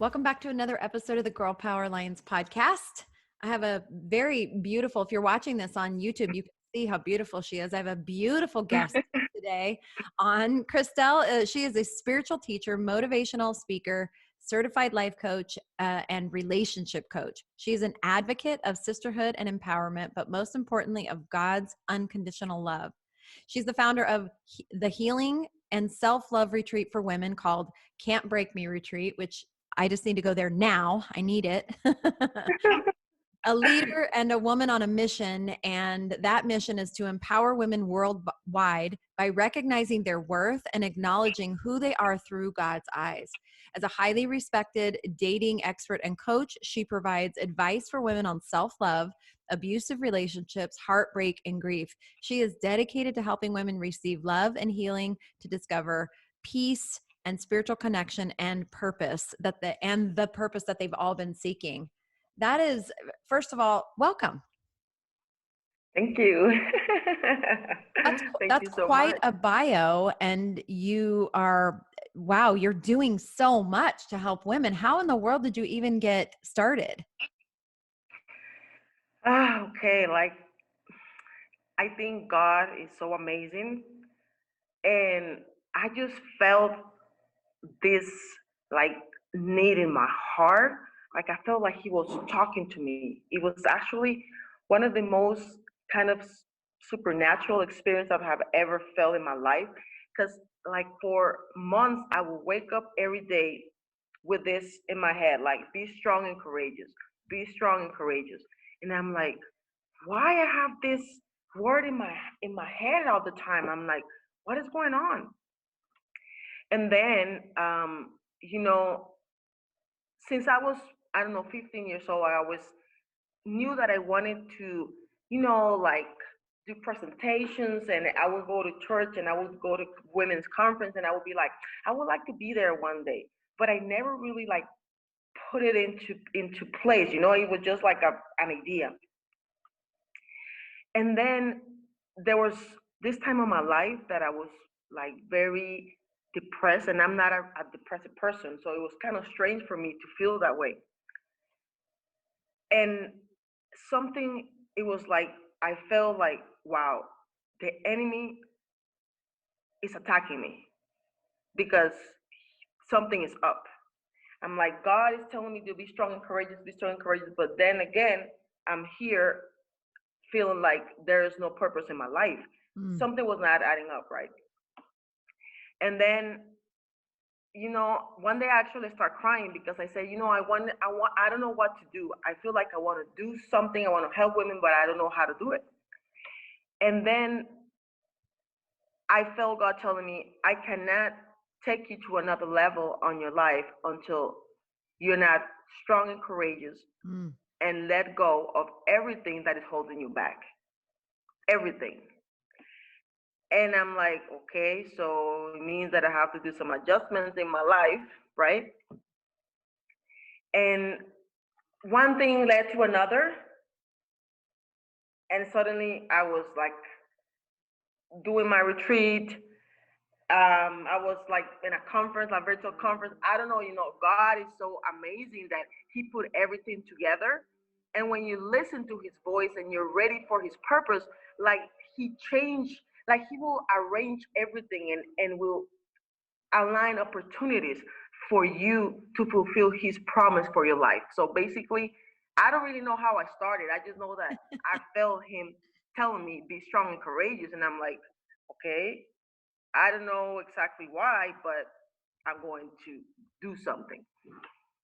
Welcome back to another episode of the Girl Power Alliance podcast. I have a very beautiful, if you're watching this on YouTube, you can see how beautiful she is. I have a beautiful guest today on Krystel. She is a spiritual teacher, motivational speaker, certified life coach, and relationship coach. She is an advocate of sisterhood and empowerment, but most importantly, of God's unconditional love. She's the founder of the healing and self-love retreat for women called Can't Break Me Retreat, which I just need to go there now. I need it. A leader and a woman on a mission, and that mission is to empower women worldwide by recognizing their worth and acknowledging who they are through God's eyes. As a highly respected dating expert and coach, she provides advice for women on self-love, abusive relationships, heartbreak, and grief. She is dedicated to helping women receive love and healing, to discover peace and spiritual connection and purpose the purpose that they've all been seeking. That is, first of all, welcome. Thank you. That's quite a bio, and you are, wow, you're doing so much to help women. How in the world did you even get started? Okay, I think God is so amazing, and I just felt this need in my heart. Like I felt like He was talking to me. It was actually one of the most kind of supernatural experience I have ever felt in my life. Because for months I would wake up every day with this in my head, like be strong and courageous, be strong and courageous. And I'm like, why I have this word in my head all the time? I'm like, what is going on? And then since I was, I don't know, 15 years old, I always knew that I wanted to, do presentations, and I would go to church and I would go to women's conference, and I would be like, I would like to be there one day. But I never really put it into place. It was just like an idea. And then there was this time of my life that I was very depressed, and I'm not a depressive person, so it was kind of strange for me to feel that way. And it was like I felt like, wow, the enemy is attacking me because something is up. I'm like, God is telling me to be strong and courageous, but then again, I'm here feeling like there is no purpose in my life. Something was not adding up, right? And then, one day I actually start crying because I say, I don't know what to do. I feel like I want to do something. I want to help women, but I don't know how to do it. And then I felt God telling me, I cannot take you to another level on your life until you're not strong and courageous and let go of everything that is holding you back. Everything. And I'm like, okay, so it means that I have to do some adjustments in my life, right? And one thing led to another. And suddenly I was doing my retreat. I was in a conference, a virtual conference. I don't know, God is so amazing that He put everything together. And when you listen to His voice and you're ready for His purpose, He will arrange everything and will align opportunities for you to fulfill His promise for your life. So basically, I don't really know how I started. I just know that I felt Him telling me, be strong and courageous. And I'm like, okay, I don't know exactly why, but I'm going to do something.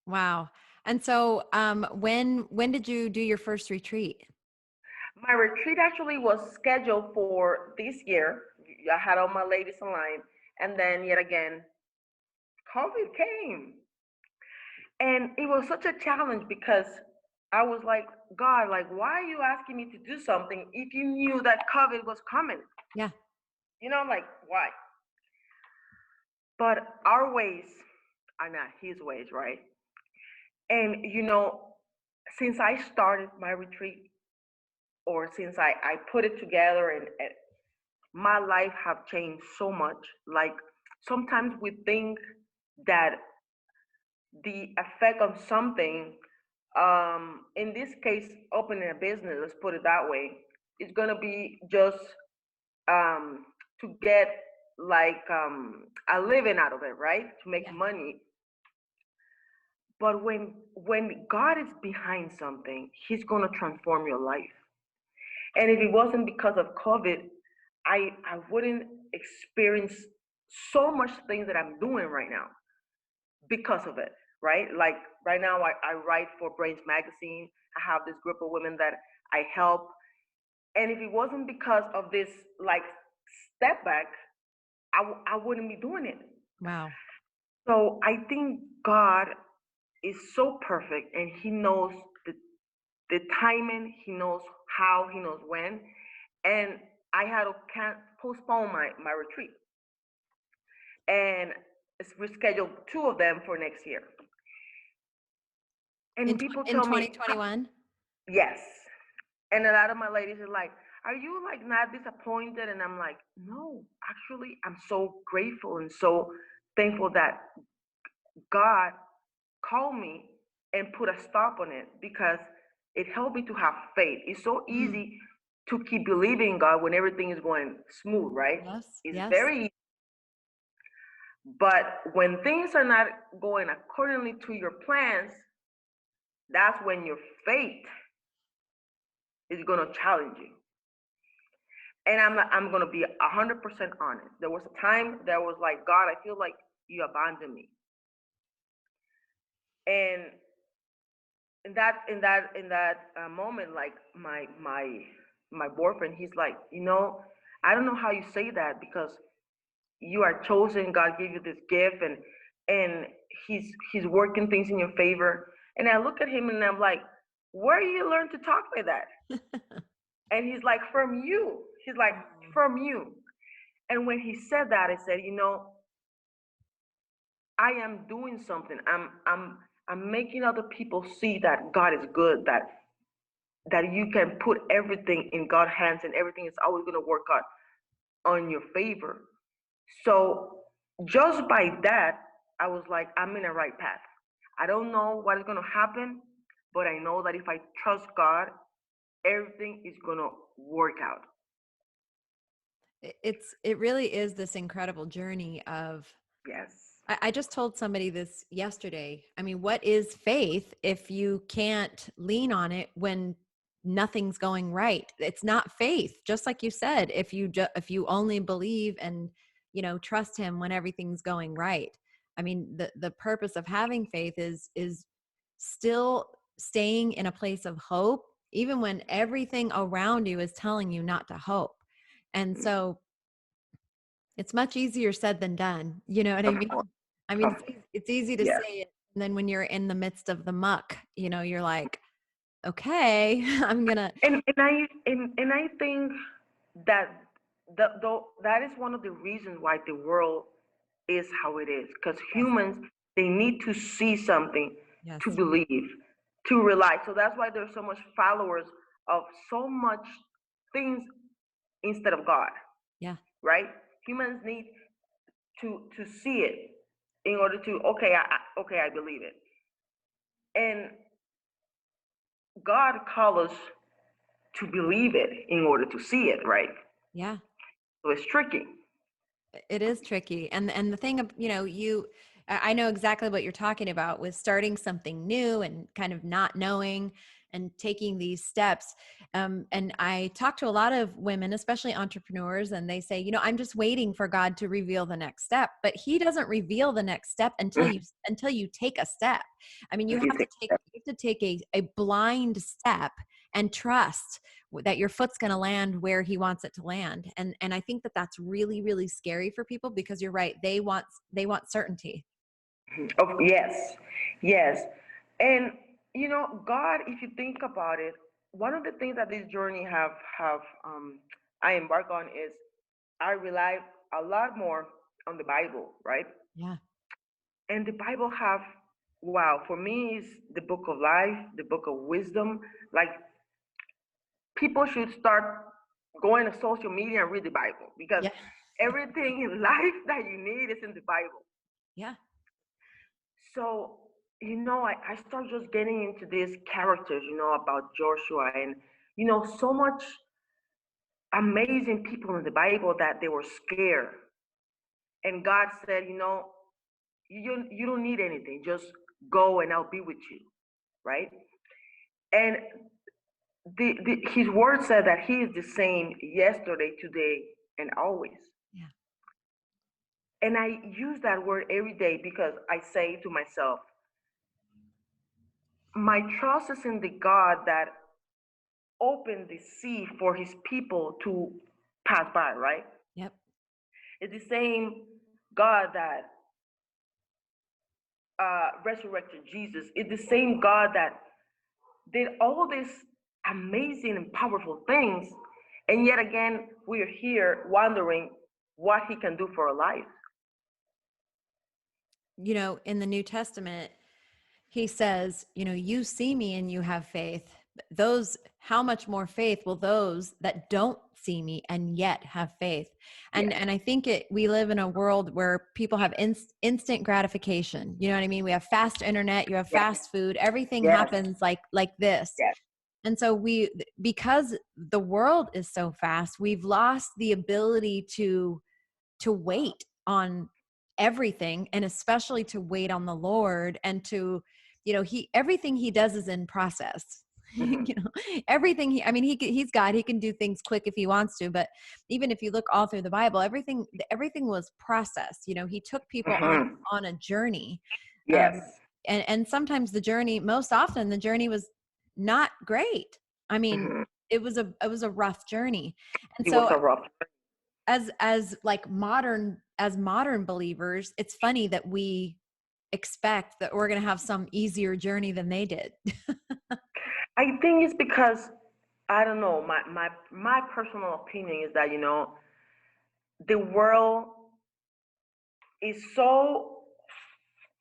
Wow. And so when did you do your first retreat? My retreat actually was scheduled for this year. I had all my ladies aligned. And then yet again, COVID came. And it was such a challenge because I was like, God, why are you asking me to do something if you knew that COVID was coming? Yeah. Why? But our ways are not His ways, right? And, since I started my retreat, or since I put it together, and my life have changed so much. Sometimes we think that the effect of something, in this case, opening a business, let's put it that way, it's gonna be just to get like a living out of it, right? To make Yeah. money. But when God is behind something, He's gonna transform your life. And if it wasn't because of COVID, I wouldn't experience so much things that I'm doing right now because of it, right? Like right now, I write for Brains Magazine. I have this group of women that I help. And if it wasn't because of this, like, step back, I wouldn't be doing it. Wow. So I think God is so perfect, and He knows the timing, He knows how, He knows when. And I had to postpone my retreat and reschedule two of them for next year. And people In tell me, 2021? yes. And a lot of my ladies are like, are you like not disappointed? And I'm like, no, actually, I'm so grateful and so thankful that God called me and put a stop on it, because it helped me to have faith. It's so Mm. easy to keep believing in God when everything is going smooth, right? Yes. It's Yes. very easy. But when things are not going accordingly to your plans, that's when your faith is going to challenge you. And I'm going to be 100% honest. There was a time that was like, God, I feel like you abandoned me. And in that moment, like my boyfriend, he's like, I don't know how you say that, because you are chosen. God gave you this gift, and he's working things in your favor. And I look at him and I'm like, where you learn to talk like that? And he's like, from you. He's like, Oh. from you. And when he said that, I said, I am doing something. I'm making other people see that God is good, that you can put everything in God's hands, and everything is always going to work out on your favor. So just by that, I was like, I'm in the right path. I don't know what is going to happen, but I know that if I trust God, everything is going to work out. It really is this incredible journey of, Yes. I just told somebody this yesterday. I mean, what is faith if you can't lean on it when nothing's going right? It's not faith. Just like you said, if you only believe and, trust him when everything's going right. I mean, the purpose of having faith is still staying in a place of hope even when everything around you is telling you not to hope. And so it's much easier said than done. You know what I Of course. mean? I mean, Of, it's easy to yes. say it. And then when you're in the midst of the muck, you're like, okay, I'm gonna. And I think that that is one of the reasons why the world is how it is, because Yes. humans, they need to see something Yes. to believe, to rely. So that's why there's so much followers of so much things instead of God, Yeah. right? Humans need to see it in order to, okay, I believe it. And God calls us to believe it in order to see it, right? Yeah. So it's tricky. It is tricky. And the thing of, I know exactly what you're talking about with starting something new and kind of not knowing and taking these steps. And I talk to a lot of women, especially entrepreneurs, and they say, I'm just waiting for God to reveal the next step, but he doesn't reveal the next step until you take a step. I mean, you have to take a blind step and trust that your foot's going to land where he wants it to land. And I think that that's really, really scary for people, because you're right. They want certainty. Oh, yes, yes. And God, if you think about it, one of the things that this journey have I embark on is I rely a lot more on the Bible, right? Yeah. And the Bible have, wow, for me is the book of life, the book of wisdom. Like, people should start going to social media and read the Bible, because Yeah. everything in life that you need is in the Bible. Yeah. So I start just getting into these characters, about Joshua, and so much amazing people in the Bible that they were scared. And God said, you don't need anything. Just go and I'll be with you. Right? And his word said that he is the same yesterday, today, and always. Yeah. And I use that word every day because I say to myself, my trust is in the God that opened the sea for his people to pass by, right? Yep. It's the same God that resurrected Jesus. It's the same God that did all these amazing and powerful things. And yet again, we are here wondering what he can do for our lives. In the New Testament, he says, you see me and you have faith. How much more faith will those that don't see me and yet have faith? And Yes. I think we live in a world where people have instant gratification. You know what I mean? We have fast internet, you have Yes. fast food, everything Yes. happens like this. Yes. And so because the world is so fast, we've lost the ability to wait on everything, and especially to wait on the Lord, and to everything he does is in process. Mm-hmm. Everything he's God, he can do things quick if he wants to, but even if you look all through the Bible, everything was processed. He took people Mm-hmm. on a journey. Yes. And sometimes most often the journey was not great. I mean, Mm-hmm. it was a rough journey. And It was so a rough. as modern believers, it's funny that we expect that we're going to have some easier journey than they did. I think it's because I don't know. My personal opinion is that the world is so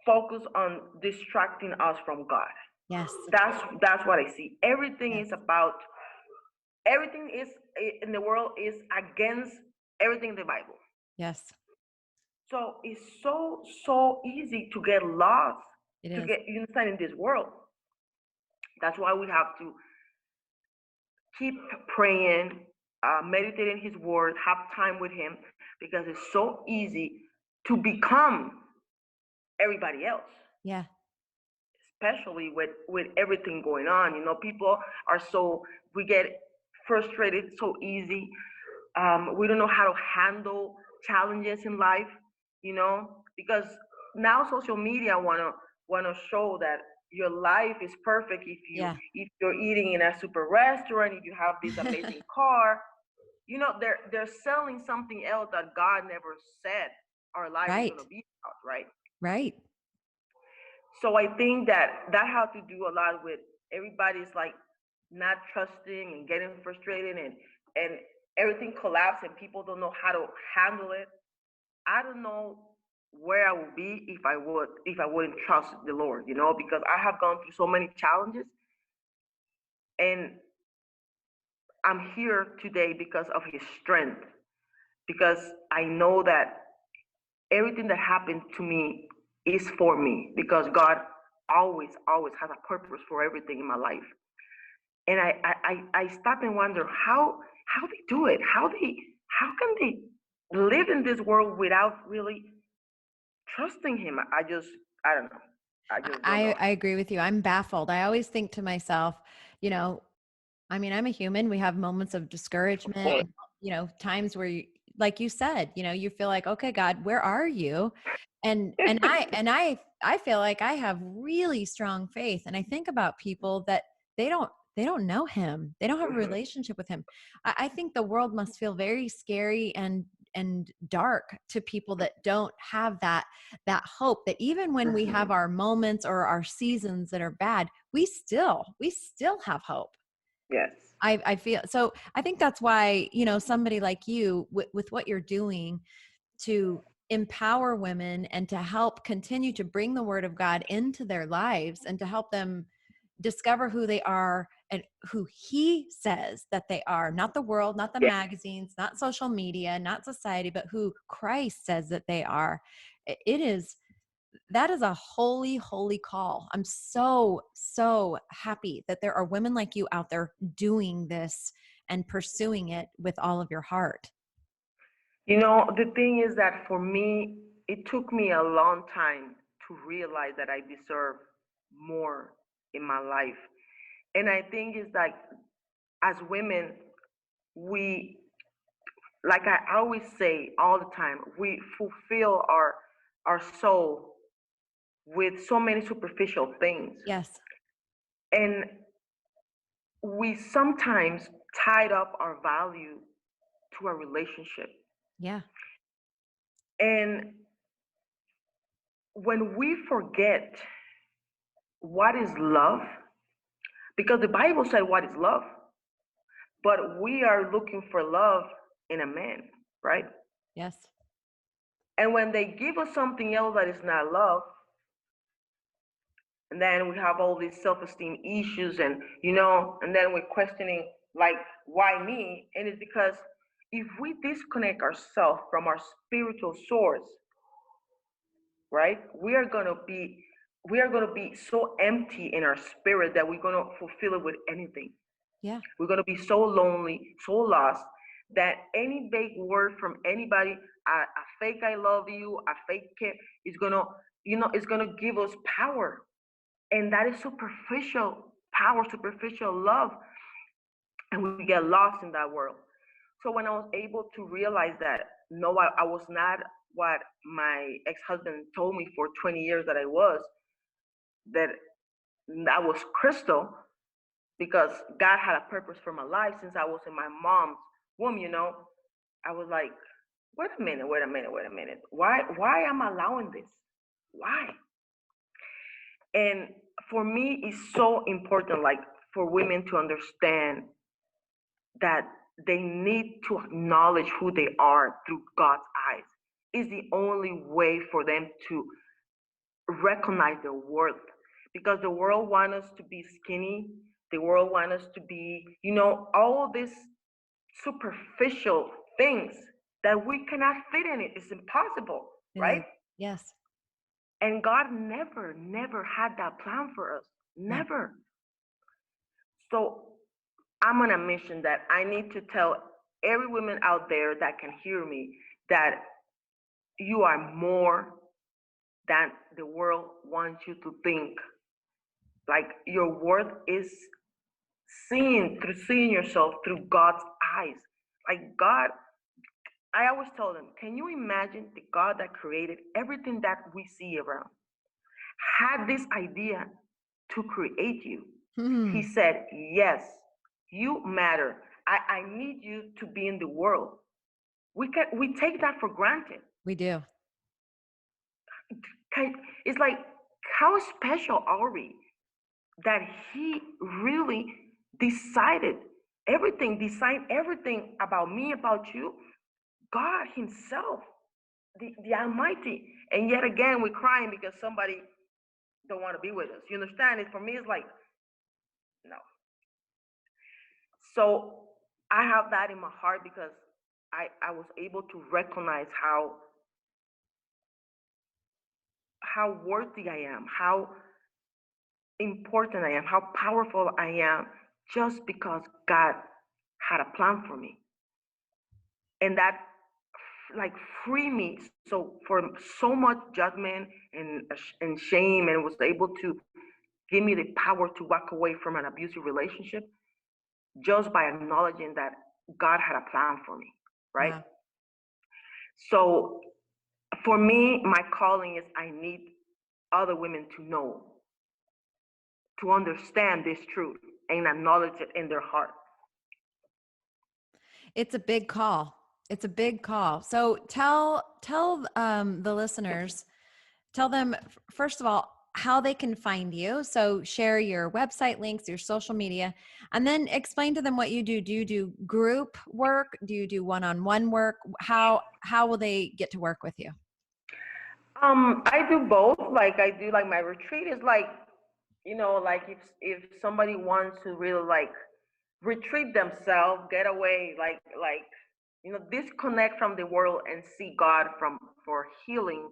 focused on distracting us from God. Yes. That's what I see. Yes. Everything is in the world is against everything in the Bible. Yes. So it's so easy to get lost, It to is. get you understand in this world. That's why we have to keep praying, meditating His word, have time with Him, because it's so easy to become everybody else. Yeah. Especially with everything going on, people are we get frustrated so easy. We don't know how to handle challenges in life, because now social media wanna show that your life is perfect Yeah. if you're eating in a super restaurant, if you have this amazing car. They're selling something else that God never said our life is Right. gonna be about, right? Right. So I think that has to do a lot with everybody's like not trusting and getting frustrated, and everything collapsed and people don't know how to handle it. I don't know where I would be if I wouldn't trust the Lord, because I have gone through so many challenges, and I'm here today because of his strength, because I know that everything that happened to me is for me, because God always has a purpose for everything in my life. And I stop and wonder how they do it, how can they live in this world without really trusting him. I don't know. I just don't know. I agree with you. I'm baffled. I always think to myself, you know, I'm a human. We have moments of discouragement and, times where like you said, you feel like, okay, God, where are you? And I feel like I have really strong faith. And I think about people that they don't know him. They don't have a Mhm. relationship with him. I think the world must feel very scary and dark to people that don't have that hope, that even when we have Mhm. our moments or our seasons that are bad, we still have hope. Yes. I feel so. I think that's why, somebody like you with what you're doing to empower women and to help continue to bring the word of God into their lives and to help them discover who they are and who he says that they are, not the world, not the Yes. magazines, not social media, not society, but who Christ says that they are. It is. That is a holy, holy call. I'm so, so happy that there are women like you out there doing this and pursuing it with all of your heart. The thing is that for me, it took me a long time to realize that I deserve more in my life. And I think it's like, as women, we, like I always say all the time, we fulfill our soul with so many superficial things. Yes. And we sometimes tied up our value to a relationship. Yeah. And when we forget what is love, because the Bible said what is love, but we are looking for love in a man, right? Yes. And when they give us something else that is not love, and then we have all these self-esteem issues, and then we're questioning, like, why me? And it's because if we disconnect ourselves from our spiritual source, right, we are going to be so empty in our spirit that we're going to fulfill it with anything. Yeah. We're going to be so lonely, so lost, that any vague word from anybody, a fake I love you, a fake care, is going to, it's going to give us power. And that is superficial power, superficial love. And we get lost in that world. So when I was able to realize that, no, I was not what my ex-husband told me for 20 years that I was, that I was Krystel, because God had a purpose for my life since I was in my mom's womb. I was like, wait a minute, wait a minute, wait a minute. Why am I allowing this? Why? And for me, it's so important, like, for women to understand that they need to acknowledge who they are through God's eyes. Is the only way for them to recognize their worth. Because the world wants us to be skinny, the world wants us to be, all these superficial things that we cannot fit in it. It's impossible, It is. right? Yes. And God never, never had that plan for us. No. Never. So I'm on a mission that I need to tell every woman out there that can hear me that you are more than the world wants you to think. Like, your worth is seeing yourself through God's eyes. Like, God, I always tell them, can you imagine the God that created everything that we see around had this idea to create you? He Hmm. said, yes, you matter. I need you to be in the world. We take that for granted. We do. It's like, how special are we that he really decided designed everything about me, about you, God himself, the Almighty. And yet again, we're crying because somebody don't want to be with us. You understand? It for me, it's like, no. So I have that in my heart because I was able to recognize how worthy I am, how important I am, how powerful I am, just because God had a plan for me. And that, like, free me so for so much judgment and shame, and was able to give me the power to walk away from an abusive relationship just by acknowledging that God had a plan for me, right? Wow. So for me, my calling is, I need other women to know, to understand this truth and acknowledge it in their heart. It's a big call. It's a big call. So tell the listeners, tell them first of all how they can find you. So share your website links, your social media, and then explain to them what you do. Do you do group work? Do you do one-on-one work? How will they get to work with you? I do both. Like, I do, like, my retreat is like, like, if somebody wants to really, like, retreat themselves, get away, disconnect from the world and see God, for healing,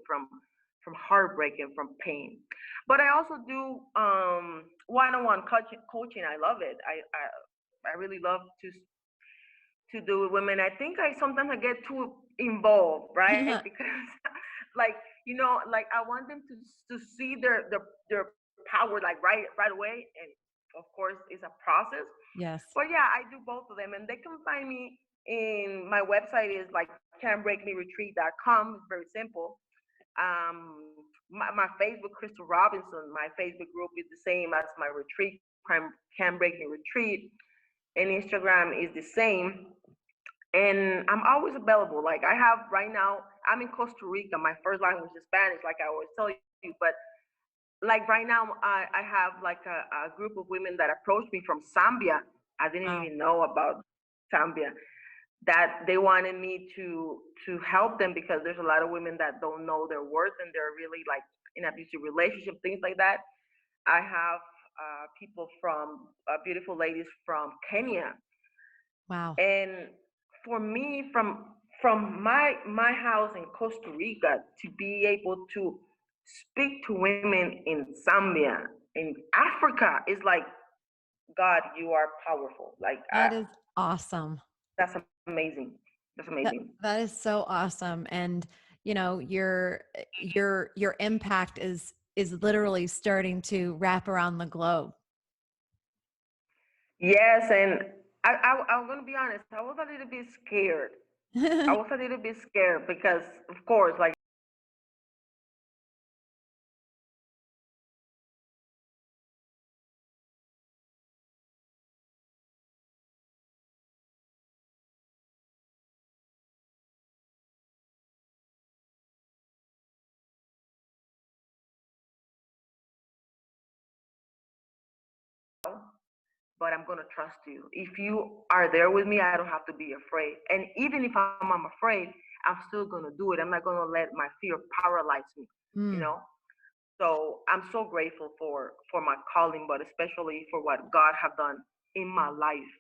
heartbreak and from pain. But I also do one-on-one coaching. I love it. I really love to do with women. I think I sometimes I get too involved, right? Because like like I want them to see their power like right away, and of course it's a process. Yes. But yeah, I do both of them, and they can find me in my website is like can'tbreakmeretreat.com. It's very simple. My Facebook, Krystel Robinson, my Facebook group is the same as my retreat, Can't Break Me Retreat, and Instagram is the same. And I'm always available. Like I have right now, I'm in Costa Rica. My first language is Spanish, like I always tell you. But like right now, I have like a group of women that approached me from Zambia. I didn't even know about Zambia. That they wanted me to help them because there's a lot of women that don't know their worth and they're really like in abusive relationship, things like that. I have people from beautiful ladies from Kenya. Wow. And for me, from my house in Costa Rica to be able to speak to women in Zambia, in Africa, is like, God, you are powerful. Like That is awesome. That's amazing. That's amazing. That is so awesome. And your impact is literally starting to wrap around the globe. Yes, and I'm gonna be honest. I was a little bit scared. I was a little bit scared because, of course, like. But I'm going to trust you. If you are there with me, I don't have to be afraid. And even if I'm afraid, I'm still going to do it. I'm not going to let my fear paralyze me, So I'm so grateful for my calling, but especially for what God have done in my life,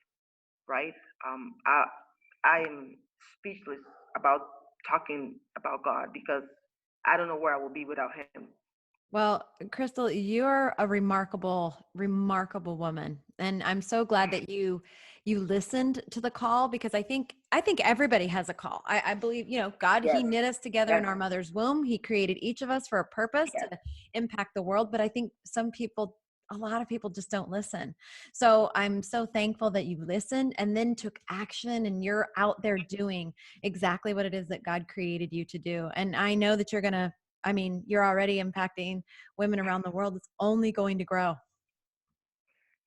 right? I am speechless about talking about God because I don't know where I will be without him. Well, Krystel, you're a remarkable, remarkable woman. And I'm so glad that you listened to the call because I think everybody has a call. I believe, God, Yes. he knit us together Yes. in our mother's womb. He created each of us for a purpose to impact the world. But I think a lot of people just don't listen. So I'm so thankful that you listened and then took action and you're out there doing exactly what it is that God created you to do. And I know that you're already impacting women around the world. It's only going to grow.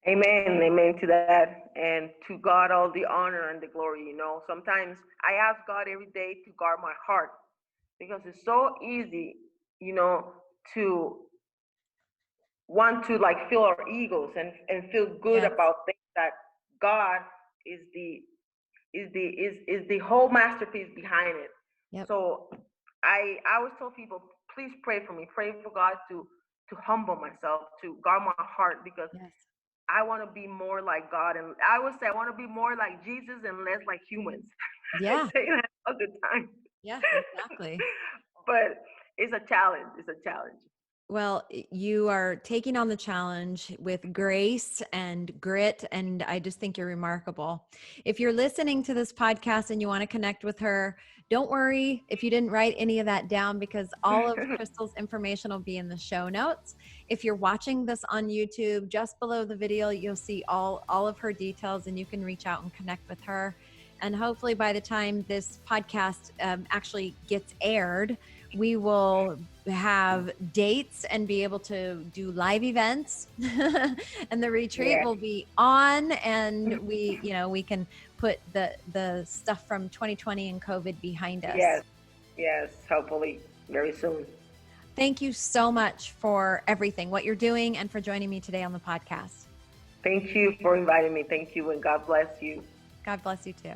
Amen. Amen to that. And to God, all the honor and the glory. Sometimes I ask God every day to guard my heart because it's so easy, to want to like feel our egos and feel good about things that God is the whole masterpiece behind it. Yep. So I always tell people, please pray for me. Pray for God to humble myself, to guard my heart because I want to be more like God. And I would say I want to be more like Jesus and less like humans. Yeah. I say that all the time. Yeah, exactly. But it's a challenge. It's a challenge. Well, you are taking on the challenge with grace and grit, and I just think you're remarkable. If you're listening to this podcast and you want to connect with her, don't worry if you didn't write any of that down because all of Krystel's information will be in the show notes. If you're watching this on YouTube, just below the video, you'll see all of her details and you can reach out and connect with her. And hopefully by the time this podcast actually gets aired, we will have dates and be able to do live events and the retreat will be on and we can put the stuff from 2020 and COVID behind us. Yes, hopefully very soon. Thank you so much for everything, what you're doing and for joining me today on the podcast. Thank you for inviting me. Thank you and God bless you. God bless you too.